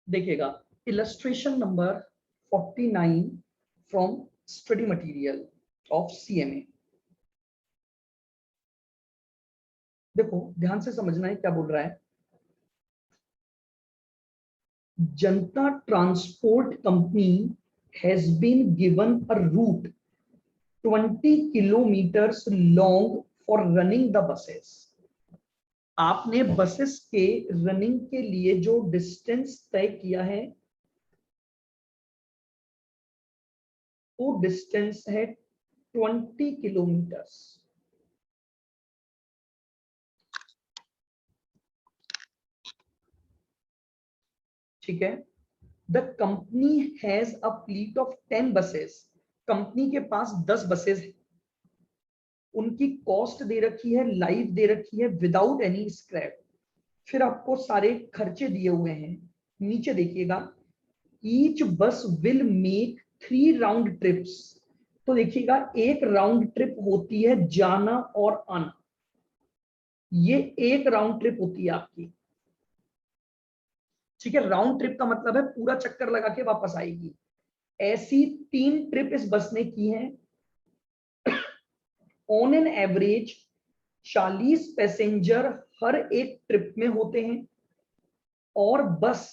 देखिएगा illustration number 49 from study material of CMA. देखो ध्यान से समझना है क्या बोल रहा है। Janata transport company has been given a route 20 kilometres long for running the buses. आपने बसेस के रनिंग के लिए जो डिस्टेंस तय किया है वो डिस्टेंस है 20 किलोमीटर्स। ठीक है। The company has a fleet of 10 buses. Company के पास 10 बसेस है। उनकी कॉस्ट दे रखी है, लाइव दे रखी है विदाउट एनी स्क्रैप। फिर आपको सारे खर्चे दिए हुए हैं। नीचे देखिएगा ईच बस विल मेक 3 राउंड ट्रिप्स। तो देखिएगा एक राउंड ट्रिप होती है जाना और आना। ये एक राउंड ट्रिप होती है आपकी। ठीक है, राउंड ट्रिप का मतलब है पूरा चक्कर लगा के वापस आएगी। ऐसी 3 ट्रिप इस बस ने की हैं। ऑन एन एवरेज 40 पैसेंजर हर एक ट्रिप में होते हैं और बस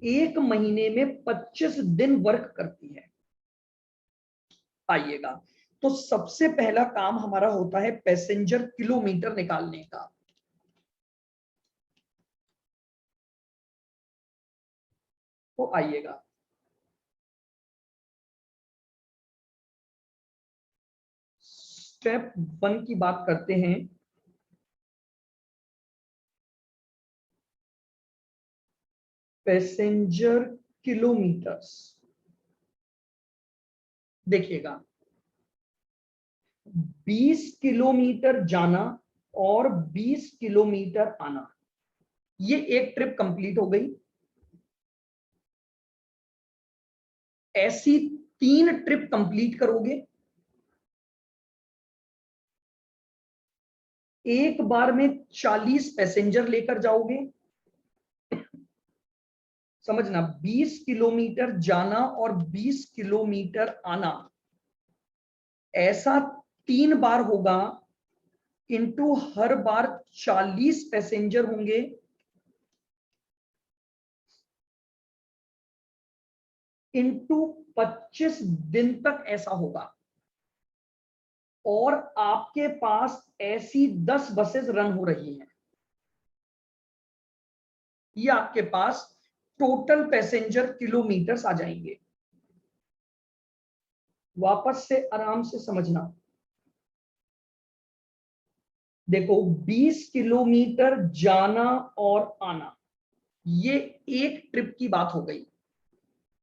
एक महीने में 25 दिन वर्क करती है। आइएगा, तो सबसे पहला काम हमारा होता है पैसेंजर किलोमीटर निकालने का। तो आइएगा, स्टेप 1 की बात करते हैं। Passenger kilometres. देखिएगा 20 किलोमीटर जाना और 20 किलोमीटर आना, ये एक ट्रिप कंप्लीट हो गई। ऐसी 3 ट्रिप कंप्लीट करोगे, एक बार में 40 पैसेंजर लेकर जाओगे। समझना, 20 किलोमीटर जाना और 20 किलोमीटर आना, ऐसा 3 बार होगा। इनटू हर बार 40 पैसेंजर होंगे। इनटू 25 दिन तक ऐसा होगा। और आपके पास ऐसी 10 बसेस रन हो रही हैं। ये आपके पास टोटल पैसेंजर किलोमीटर्स आ जाएंगे। वापस से आराम से समझना। देखो 20 किलोमीटर जाना और आना, ये एक ट्रिप की बात हो गई।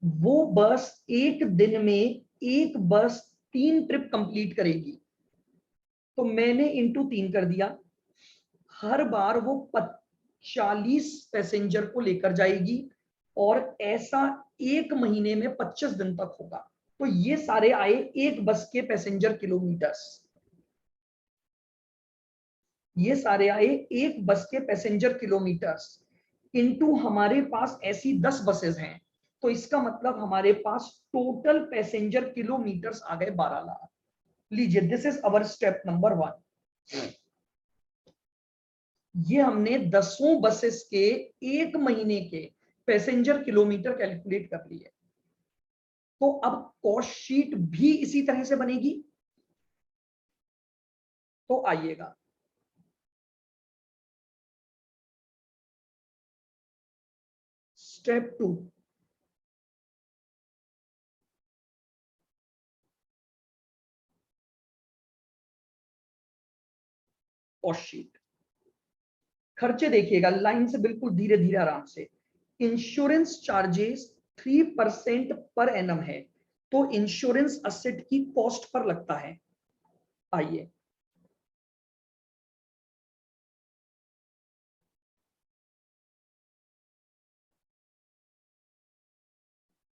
वो बस एक दिन में एक बस 3 ट्रिप कंप्लीट करेगी। तो मैंने इंटू 3 कर दिया। हर बार वो 40 पैसेंजर को लेकर जाएगी और ऐसा एक महीने में 25 दिन तक होगा। तो ये सारे आए एक बस के पैसेंजर किलोमीटर्स। ये सारे आए एक बस के पैसेंजर किलोमीटर्स इनटू हमारे पास ऐसी 10 बसेस हैं। तो इसका मतलब हमारे पास टोटल पैसेंजर किलोमीटर्स आ गए 12 लाख। लीजिए, this is our step number 1। ये हमने 10 बसेस के एक महीने के पैसेंजर किलोमीटर कैलकुलेट कर लिए। तो अब कॉस्ट शीट भी इसी तरह से बनेगी। तो आइएगा, स्टेप 2। कॉस्ट शीट, खर्चे देखिएगा लाइन से, बिल्कुल धीरे धीरे आराम से। इंश्योरेंस चार्जेस 3% पर एनम है, तो इंश्योरेंस असेट की कॉस्ट पर लगता है। आइए,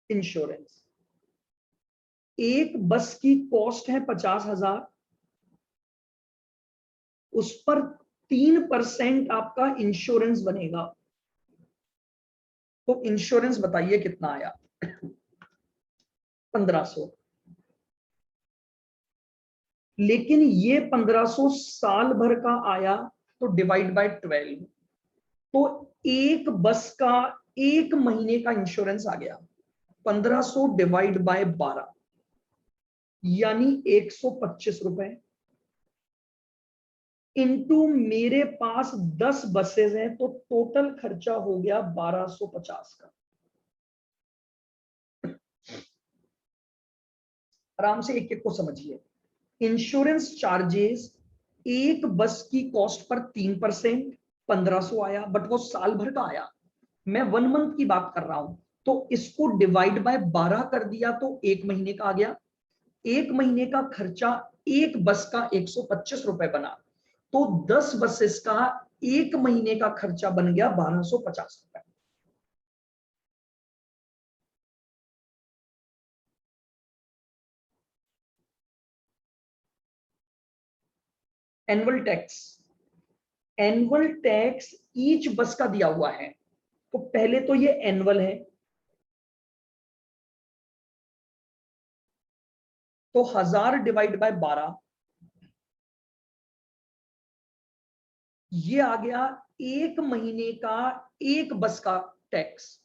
इंश्योरेंस, एक बस की कॉस्ट है 50,000, उस पर 3% आपका इंश्योरेंस बनेगा। तो इंश्योरेंस बताइए कितना आया? 1500। लेकिन ये 1500 साल भर का आया, तो डिवाइड बाय 12, तो एक बस का एक महीने का इंश्योरेंस आ गया। 1500 डिवाइड बाय 12 यानी 125 रुपए, इनटू मेरे पास 10 बसेस हैं, तो टोटल खर्चा हो गया 1250 का। आराम से एक एक को समझिए। इंश्योरेंस चार्जेस एक बस की कॉस्ट पर 3%, 1500 आया, बट वो साल भर का आया। मैं 1 मंथ की बात कर रहा हूं, तो इसको डिवाइड बाय 12 कर दिया तो एक महीने का आ गया। एक महीने का खर्चा एक बस का 125 रुपए बना, तो 10 बसेस का एक महीने का खर्चा बन गया 1250 रुपए। Annual tax, annual tax each बस का दिया हुआ है, तो पहले तो ये एनुअल है, तो 1000 डिवाइड बाय 12 ये आ गया एक महीने का एक बस का टैक्स,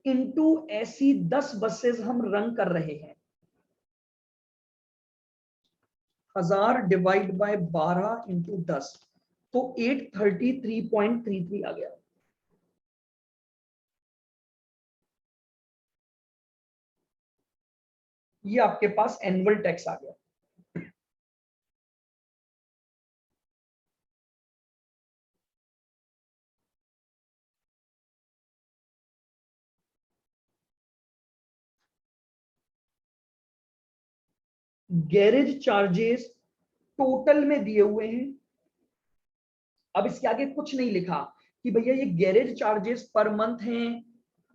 इनटू ऐसी 10 बसेस हम रन कर रहे हैं। 1000 डिवाइड बाय 12 इंटू 10, तो 833.33 आ गया। ये आपके पास एनुअल टैक्स आ गया। गैरेज चार्जेस टोटल में दिए हुए हैं। अब इसके आगे कुछ नहीं लिखा कि भैया ये गैरेज चार्जेस पर मंथ हैं,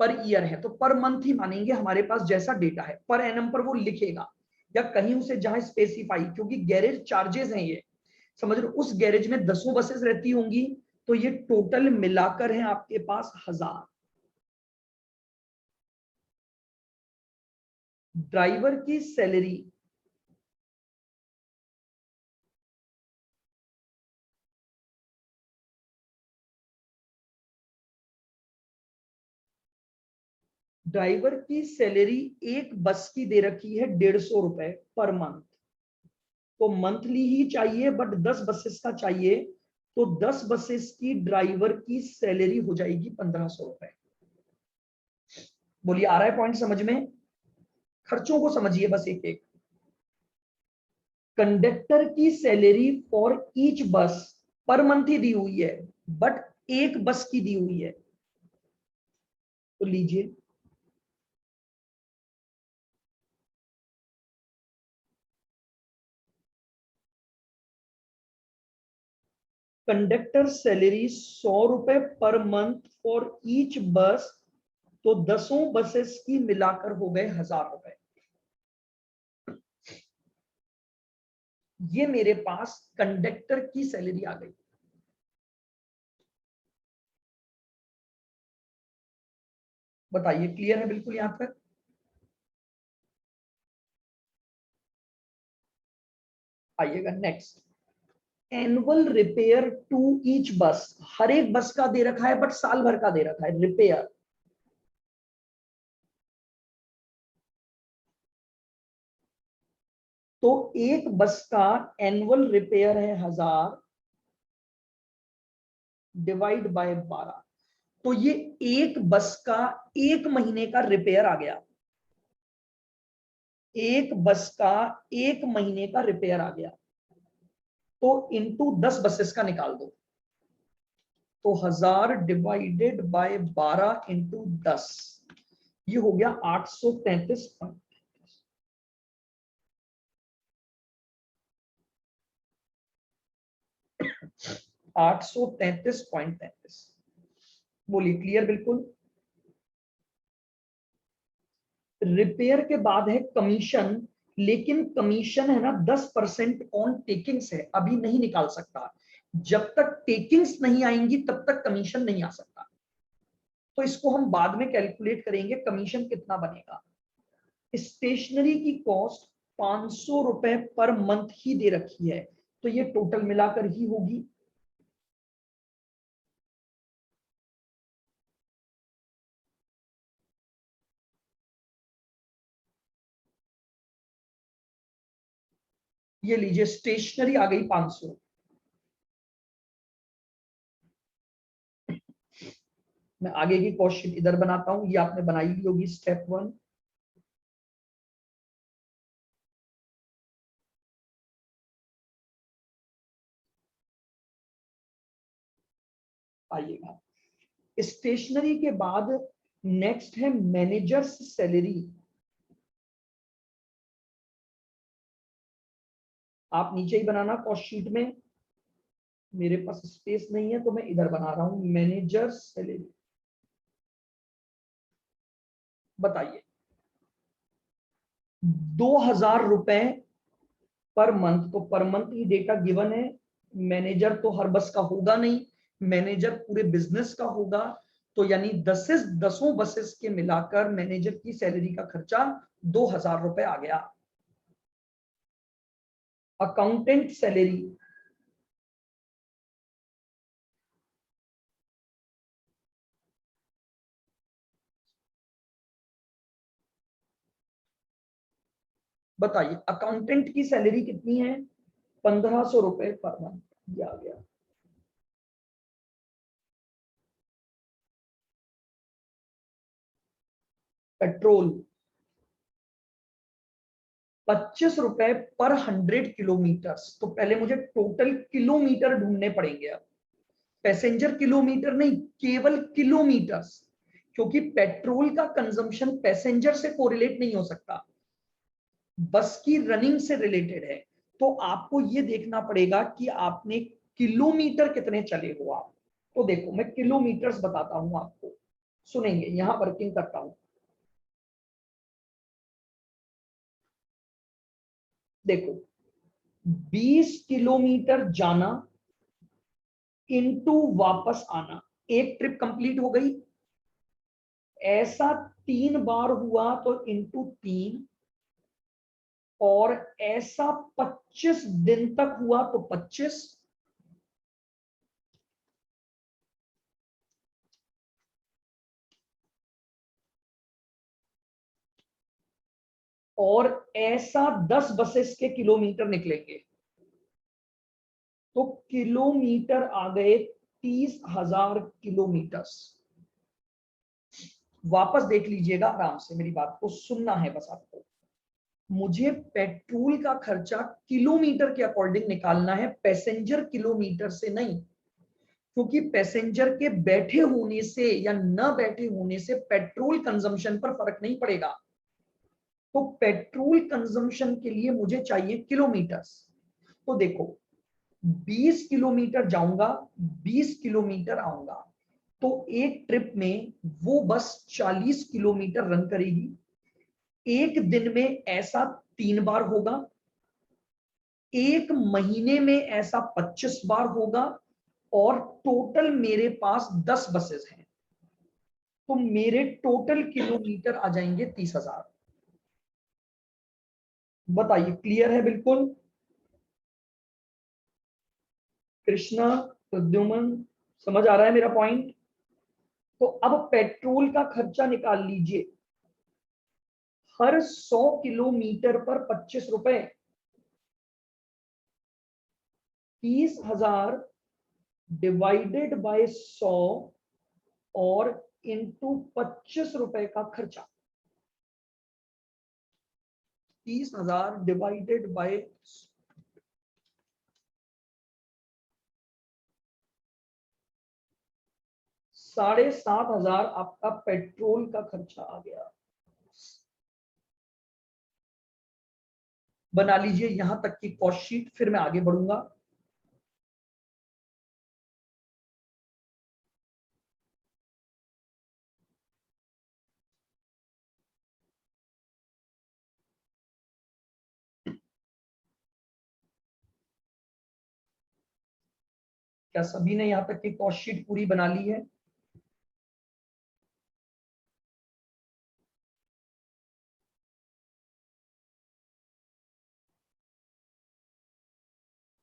पर ईयर है, तो पर मंथ ही मानेंगे, हमारे पास जैसा डेटा है। पर एनम पर वो लिखेगा या कहीं उसे जहां स्पेसिफाई, क्योंकि गैरेज चार्जेस हैं ये, समझ लो उस गैरेज में 10 बसेस रहती होंगी, तो ये टोटल मिलाकर है आपके पास 1000। ड्राइवर की सैलरी, ड्राइवर की सैलरी एक बस की दे रखी है 150 रुपए पर मंथ, तो मंथली ही चाहिए, बट 10 बसेस का चाहिए, तो 10 बसेस की ड्राइवर की सैलरी हो जाएगी 1500 रुपए। बोलिए आ रहा है पॉइंट समझ में? खर्चों को समझिए बस एक एक। कंडक्टर की सैलरी फॉर ईच बस पर मंथ ही दी हुई है, बट एक बस की दी हुई है, तो लीजिए। कंडक्टर सैलरी 100 रुपए पर मंथ फॉर ईच बस, तो 10 बसेस की मिलाकर हो गए 1000 रुपए। ये मेरे पास कंडक्टर की सैलरी आ गई। बताइए क्लियर है बिल्कुल यहां तक? आइएगा next. Annual repair to each bus, हर एक बस का दे रखा है, बट साल भर का दे रखा है रिपेयर। तो एक बस का एनुअल रिपेयर है 1000 डिवाइड बाय 12, तो ये एक बस का एक महीने का रिपेयर आ गया। एक बस का एक महीने का रिपेयर आ गया, तो इनटू 10 बसेस का निकाल दो, तो 1000 डिवाइडेड बाय 12 इंटू 10, ये हो गया 833। 833.33। बोलिए क्लियर बिल्कुल? रिपेयर के बाद है कमीशन, लेकिन कमीशन है ना 10% ऑन टेकिंग्स है, अभी नहीं निकाल सकता। जब तक टेकिंग्स नहीं आएंगी तब तक कमीशन नहीं आ सकता। तो इसको हम बाद में कैलकुलेट करेंगे कमीशन कितना बनेगा। स्टेशनरी की कॉस्ट 500 रुपए पर मंथ ही दे रखी है, तो ये टोटल मिलाकर ही होगी। ये लीजिए स्टेशनरी आ गई 500। मैं आगे की कॉस्ट शीट इधर बनाता हूं, ये आपने बनाई ली होगी स्टेप 1। आइएगा, स्टेशनरी के बाद नेक्स्ट है मैनेजर्स सैलरी। आप नीचे ही बनाना कॉस्ट शीट में, मेरे पास स्पेस नहीं है तो मैं इधर बना रहा हूं मैनेजर्स सैलरी। बताइए 2000 रुपए पर मंथ, तो पर मंथ ही डेटा गिवन है। मैनेजर तो हर बस का होगा नहीं, मैनेजर पूरे बिजनेस का होगा, तो यानी 10 बसेस के मिलाकर मैनेजर की सैलरी का खर्चा 2000 रुपए आ गया। अकाउंटेंट सैलरी, बताइए अकाउंटेंट की सैलरी कितनी है? 1500 रुपए पर मंथ, ये आ गया। पेट्रोल 25 रुपए पर 100 किलोमीटर, तो पहले मुझे टोटल किलोमीटर ढूंढने पड़ेंगे अब, पैसेंजर किलोमीटर नहीं, केवल किलोमीटर्स, क्योंकि पेट्रोल का कंजम्पशन पैसेंजर से कोरिलेट नहीं हो सकता, बस की रनिंग से रिलेटेड है। तो आपको ये देखना पड़ेगा कि आपने किलोमीटर कितने चले हो आप। तो देखो मैं किलोमीटर्स बताता हूं आपको, सुनेंगे, यहां वर्किंग करता हूं। देखो 20 किलोमीटर जाना इनटू वापस आना, एक ट्रिप कंप्लीट हो गई। ऐसा 3 बार हुआ तो इनटू 3, और ऐसा 25 दिन तक हुआ तो 25, और ऐसा 10 बसेस के किलोमीटर निकलेंगे, तो किलोमीटर आ गए 30,000 किलोमीटर्स। वापस देख लीजिएगा, आराम से मेरी बात को सुनना है बस आपको। मुझे पेट्रोल का खर्चा किलोमीटर के अकॉर्डिंग निकालना है, पैसेंजर किलोमीटर से नहीं, क्योंकि पैसेंजर के बैठे होने से या न बैठे होने से पेट्रोल कंजम्पशन पर फर्क नहीं पड़ेगा। तो पेट्रोल कंजम्पशन के लिए मुझे चाहिए किलोमीटर्स। तो देखो 20 किलोमीटर जाऊंगा, 20 किलोमीटर आऊंगा, तो एक ट्रिप में वो बस 40 किलोमीटर रन करेगी। एक दिन में ऐसा 3 बार होगा, एक महीने में ऐसा 25 बार होगा, और टोटल मेरे पास 10 बसेस हैं, तो मेरे टोटल किलोमीटर आ जाएंगे 30,000। बताइए क्लियर है बिल्कुल? कृष्णा, प्रद्युमन, समझ आ रहा है मेरा पॉइंट? तो अब पेट्रोल का खर्चा निकाल लीजिए, हर 100 किलोमीटर पर 25 रुपए, 30,000 डिवाइडेड बाय 100 और इंटू 25 रुपए का खर्चा। 30,000 डिवाइडेड बाय 7,500 आपका पेट्रोल का खर्चा आ गया। बना लीजिए यहां तक की कॉस्ट शीट, फिर मैं आगे बढ़ूंगा। क्या सभी ने यहां तक की कॉस्ट शीट पूरी बना ली है?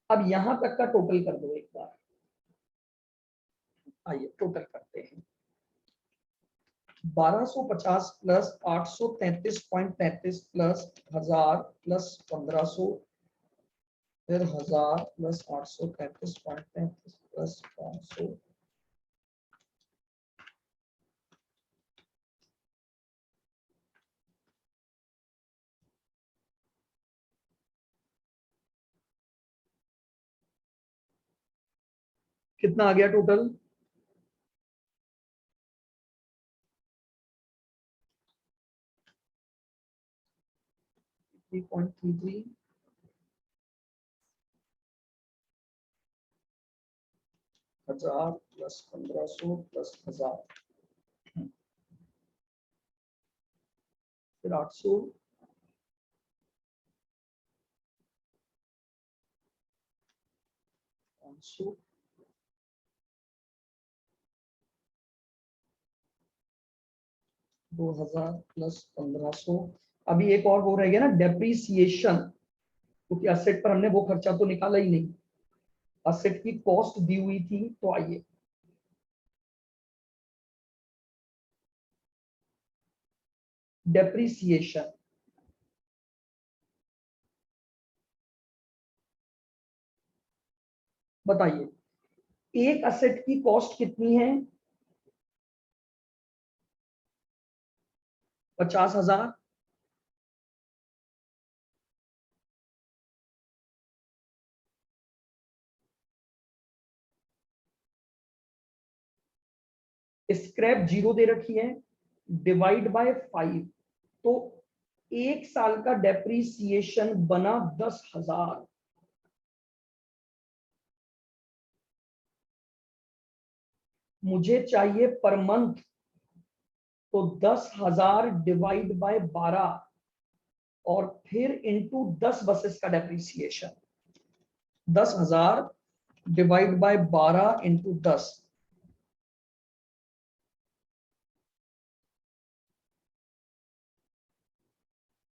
अब यहां तक का टोटल कर दो एक बार, आइए टोटल करते हैं। 1250 प्लस 833.33 प्लस 1000 प्लस 1500, फिर 1000 प्लस 833.33 प्लस 500, कितना आ गया टोटल? 3.33 1000 प्लस 1500 प्लस 1000, फिर 800, 500, 2000 प्लस 1500। अभी एक और वो रह गया ना, डेप्रीसिएशन, क्योंकि असेट पर हमने वो खर्चा तो निकाला ही नहीं, असेट की कॉस्ट दी हुई थी। तो आइए डेप्रीसिएशन, बताइए एक असेट की कॉस्ट कितनी है? 50,000। स्क्रैप 0 दे रखी है, डिवाइड बाय 5, तो एक साल का डेप्रीसिएशन बना 10,000। मुझे चाहिए पर मंथ, तो 10,000 डिवाइड बाय 12 और फिर इंटू 10 बसेस का डेप्रीसिएशन। 10,000 divide by 12 into 10,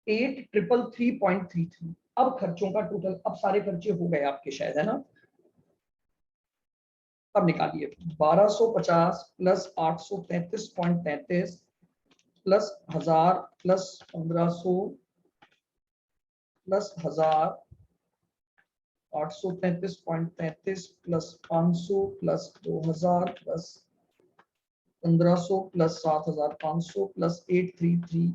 8,333.33। अब खर्चों का टोटल, अब सारे खर्चे हो गए आपके शायद, है ना? अब निकालिए 1250 plus 833.33 plus 1000 plus 1500 plus 1000, 833.33 plus 500 plus 2000 plus 1500 plus 7,500 plus 833,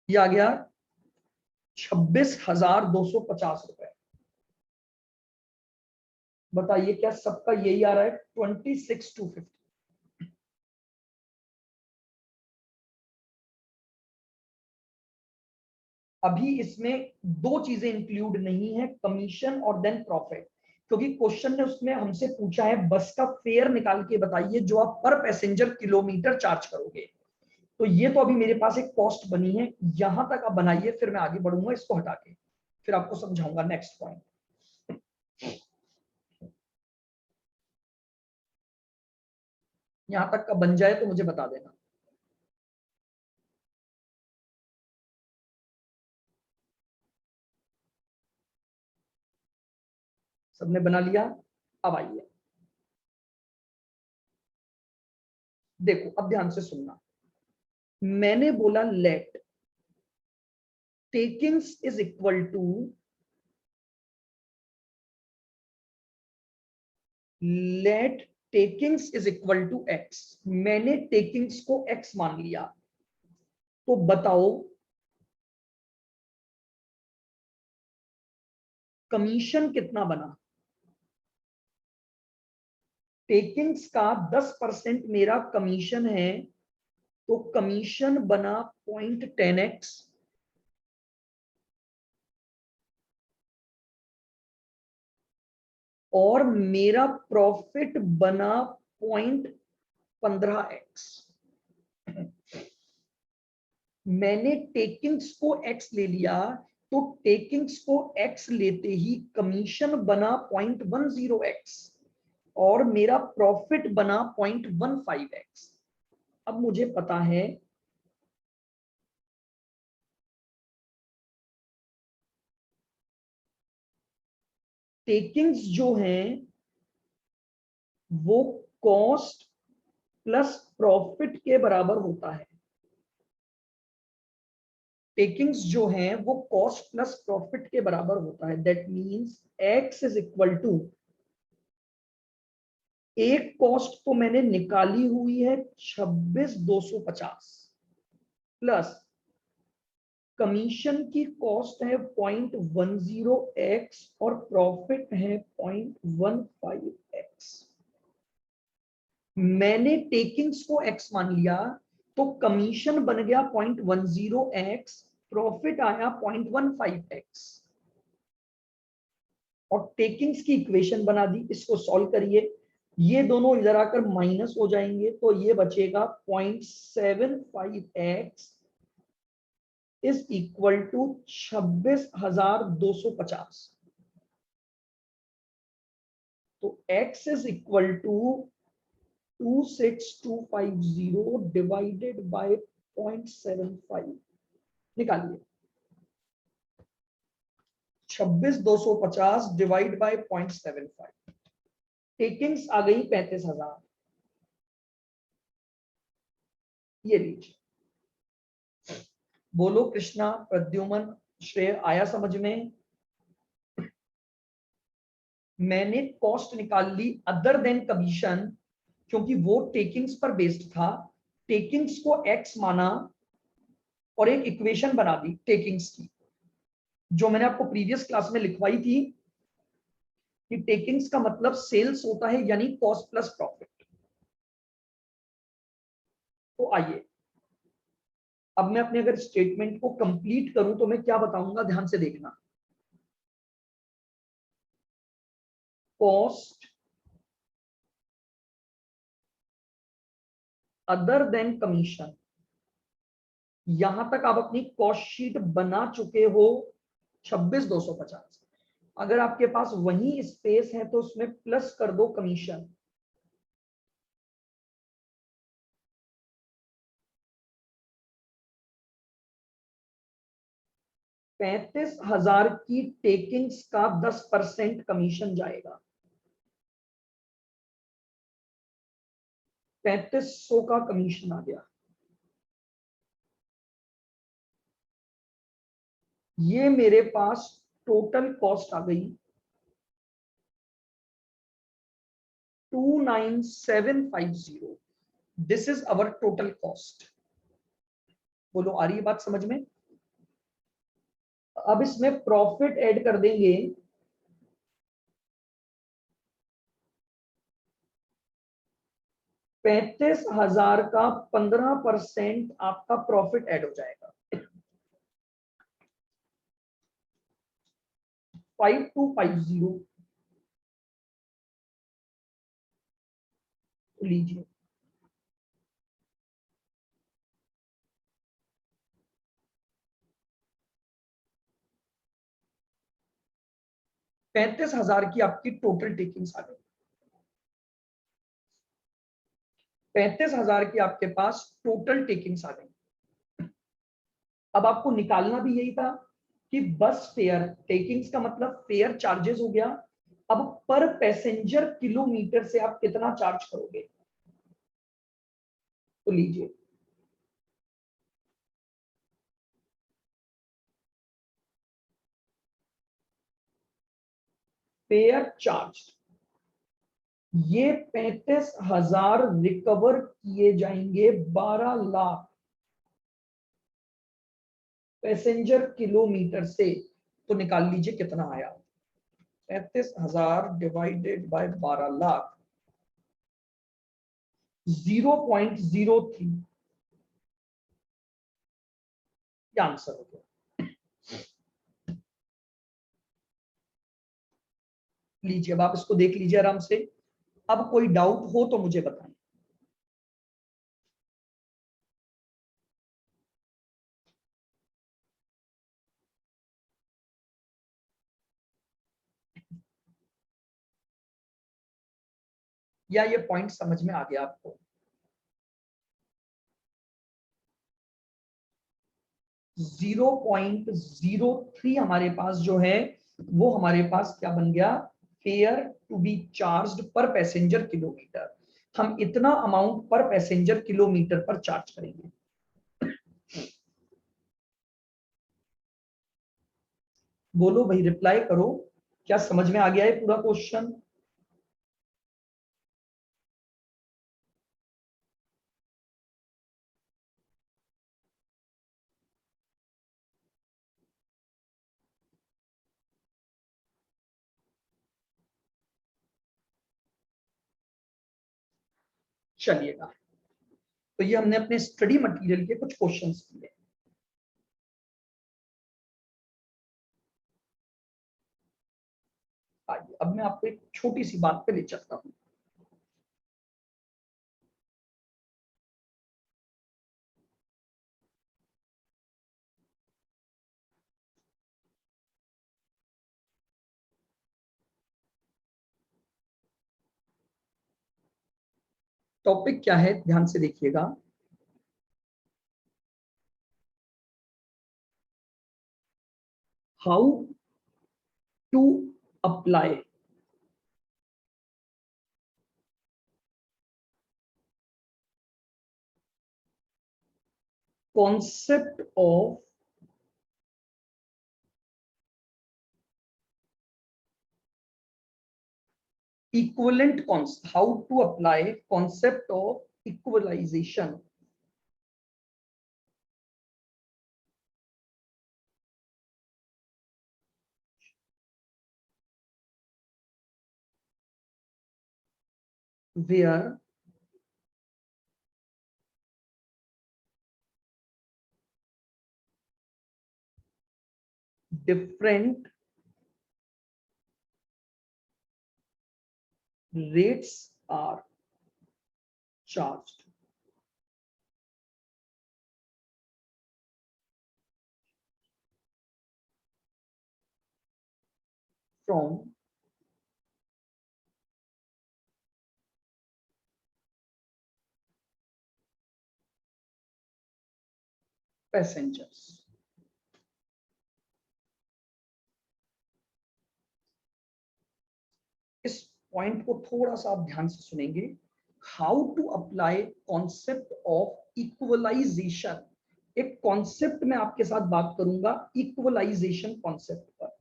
ये आ गया 26,250 रुपए। बताइए क्या सबका यही आ रहा है? 26,250। अभी इसमें दो चीजें इंक्लूड नहीं है, कमीशन और देन प्रॉफिट, क्योंकि क्वेश्चन ने उसमें हमसे पूछा है बस का फेयर निकाल के बताइए जो आप पर पैसेंजर किलोमीटर चार्ज करोगे। तो ये तो अभी मेरे पास एक कॉस्ट बनी है, यहां तक आप बनाइए, फिर मैं आगे बढ़ूंगा इसको हटा के, फिर आपको समझाऊंगा नेक्स्ट पॉइंट। यहां तक का बन जाए तो मुझे बता देना। सबने बना लिया? अब आइए देखो, अब ध्यान से सुनना। मैंने बोला let takings is equal to, let takings is equal to x. मैंने टेकिंग्स को एक्स मान लिया, तो बताओ कमीशन कितना बना? टेकिंग्स का 10% मेरा कमीशन है, तो कमीशन बना 0.10x, और मेरा प्रॉफिट बना 0.15x। मैंने टेकिंग्स को x ले लिया, तो टेकिंग्स को x लेते ही कमीशन बना 0.10x और मेरा प्रॉफिट बना 0.15x। अब मुझे पता है टेकिंग्स जो हैं वो कॉस्ट प्लस प्रॉफिट के बराबर होता है। टेकिंग्स जो हैं वो कॉस्ट प्लस प्रॉफिट के बराबर होता है। That means x is equal to, एक कॉस्ट तो मैंने निकाली हुई है 26,250 प्लस कमीशन की कॉस्ट है 0.10x और प्रॉफिट है 0.15x। मैंने टेकिंग्स को x मान लिया तो कमीशन बन गया 0.10x, प्रॉफिट आया 0.15x और टेकिंग्स की इक्वेशन बना दी। इसको सॉल्व करिए, ये दोनों इधर आकर माइनस हो जाएंगे तो ये बचेगा 0.75x इज इक्वल टू 26,250। तो x is equal to 26,250 divided by 0.75 निकालिए। 26,250 डिवाइड बाय 0.75, टेकिंग्स आ गई 35,000। ये लीजिए, बोलो कृष्णा, प्रद्युमन, श्रेय, आया समझ में? मैंने कॉस्ट निकाल ली अदर देन कमीशन, क्योंकि वो टेकिंग्स पर बेस्ड था। टेकिंग्स को x माना और एक इक्वेशन बना दी टेकिंग्स की, जो मैंने आपको प्रीवियस क्लास में लिखवाई थी कि टेकिंग्स का मतलब सेल्स होता है, यानी कॉस्ट प्लस प्रॉफिट। तो आइए अब मैं अपने अगर स्टेटमेंट को कंप्लीट करूं तो मैं क्या बताऊंगा, ध्यान से देखना। कॉस्ट अदर देन कमीशन, यहां तक आप अपनी कॉस्ट शीट बना चुके हो 26,250। अगर आपके पास वही स्पेस है तो उसमें प्लस कर दो कमीशन। ₹35,000 की टेकिंग्स का 10% कमीशन जाएगा। 3,500 का कमीशन आ गया। ये मेरे पास टोटल कॉस्ट आ गई 29,750। This is our total cost. बोलो आ रही है बात समझ में? अब इसमें प्रॉफिट ऐड कर देंगे। 35,000 का 15% आपका प्रॉफिट ऐड हो जाएगा। 5250 लीजिए। ₹35,000 की आपकी टोटल टेकिंग्स आ गई। 35,000 की आपके पास टोटल टेकिंग्स आ गई। अब आपको निकालना भी यही था कि बस फेयर, टेकिंग्स का मतलब फेयर चार्जेस हो गया। अब पर पैसेंजर किलोमीटर से आप कितना चार्ज करोगे, तो लीजिए। फेयर चार्ज, ये 35,000 रिकवर किए जाएंगे 12 लाख पैसेंजर किलोमीटर से। तो निकाल लीजिए कितना आया। 35,000 डिवाइडेड बाय 12 लाख, 0.03 आंसर हो गया। लीजिए अब आप इसको देख लीजिए आराम से। अब कोई डाउट हो तो मुझे बताएं। या ये पॉइंट समझ में आ गया आपको? 0.03 हमारे पास जो है वो हमारे पास क्या बन गया, फेयर टू बी चार्ज्ड पर पैसेंजर किलोमीटर, हम इतना अमाउंट पर पैसेंजर किलोमीटर पर चार्ज करेंगे। बोलो भाई, रिप्लाई करो, क्या समझ में आ गया है पूरा क्वेश्चन? चलिएगा, तो ये हमने अपने स्टडी मटेरियल के कुछ क्वेश्चंस किए। आइए अब मैं आपको एक छोटी सी बात पे ले चलता हूं। टॉपिक क्या है, ध्यान से देखिएगा। How to apply concept of equivalent how to apply concept of equalization where different rates are charged from passengers। इस पॉइंट को थोड़ा सा आप ध्यान से सुनेंगे। How to apply concept of equalisation, एक कॉन्सेप्ट में आपके साथ बात करूंगा इक्वलाइजेशन कॉन्सेप्ट पर।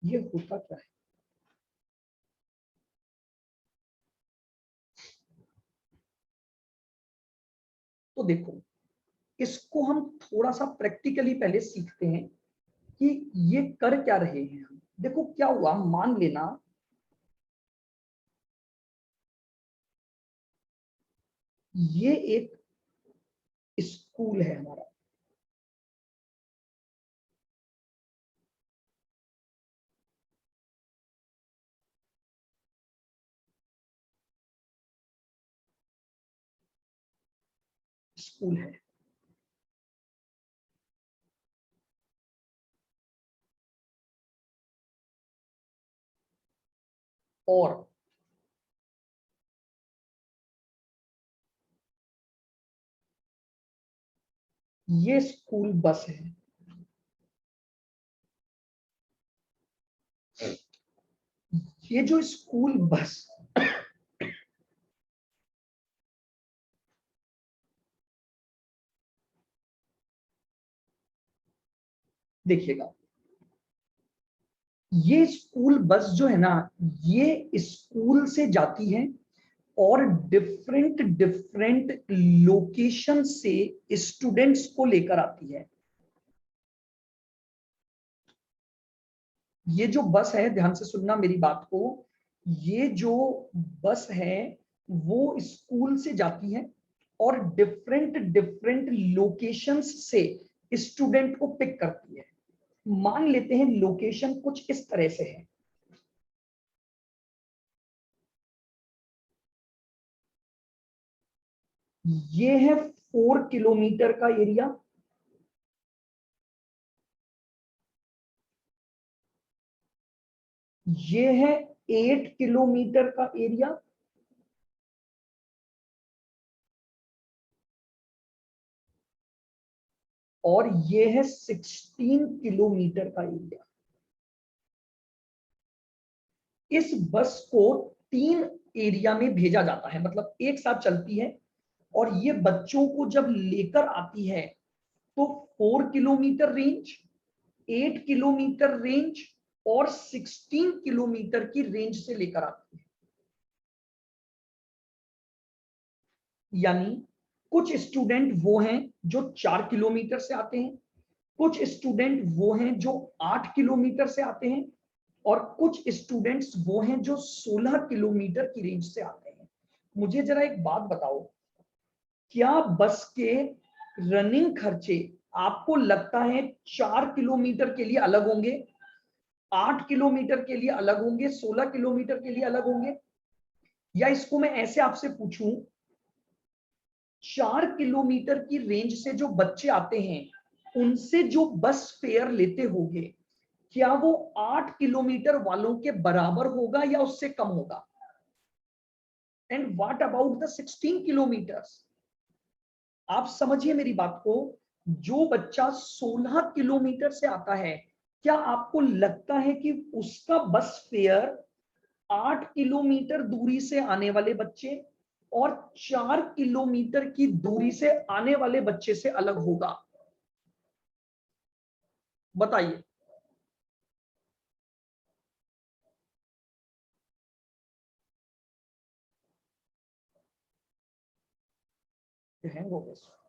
ये होता क्या है? तो देखो, इसको हम थोड़ा सा प्रैक्टिकली पहले सीखते हैं कि ये कर क्या रहे हैं हम। देखो क्या हुआ, मान लेना ये एक स्कूल है हमारा, स्कूल है, और ये स्कूल बस है। ये जो स्कूल बस, देखिएगा, ये स्कूल बस जो है ना, ये स्कूल से जाती है और डिफरेंट डिफरेंट लोकेशन से स्टूडेंट्स को लेकर आती है। ये जो बस है, ध्यान से सुनना मेरी बात को, ये जो बस है वो स्कूल से जाती है और डिफरेंट डिफरेंट लोकेशंस से स्टूडेंट को पिक करती है। मान लेते हैं लोकेशन कुछ इस तरह से है, ये है 4 किलोमीटर का एरिया, ये है 8 किलोमीटर का एरिया, और ये है 16 किलोमीटर का एरिया। इस बस को 3 एरिया में भेजा जाता है, मतलब एक साथ चलती है, और ये बच्चों को जब लेकर आती है तो 4 किलोमीटर रेंज, 8 किलोमीटर रेंज और 16 किलोमीटर की रेंज से लेकर आती है। यानी कुछ स्टूडेंट वो हैं जो 4 किलोमीटर से आते हैं, कुछ स्टूडेंट वो हैं जो 8 किलोमीटर से आते हैं, और कुछ स्टूडेंट्स वो हैं जो 16 किलोमीटर की रेंज से आते हैं। मुझे जरा एक बात बताओ, क्या बस के रनिंग खर्चे आपको लगता है 4 किलोमीटर के लिए अलग होंगे, 8 किलोमीटर के लिए अलग होंगे, 16 किलोमीटर के लिए अलग होंगे? या इसको मैं ऐसे आपसे पूछूं, 4 किलोमीटर की रेंज से जो बच्चे आते हैं उनसे जो बस फेयर लेते होंगे, क्या वो 8 किलोमीटर वालों के बराबर होगा या उससे कम होगा? And what about the 16 kilometres? आप समझिए मेरी बात को, जो बच्चा 16 किलोमीटर से आता है, क्या आपको लगता है कि उसका बस फेयर 8 किलोमीटर दूरी से आने वाले बच्चे और 4 किलोमीटर की दूरी से आने वाले बच्चे से अलग होगा? बताइए। हैंग हो गया।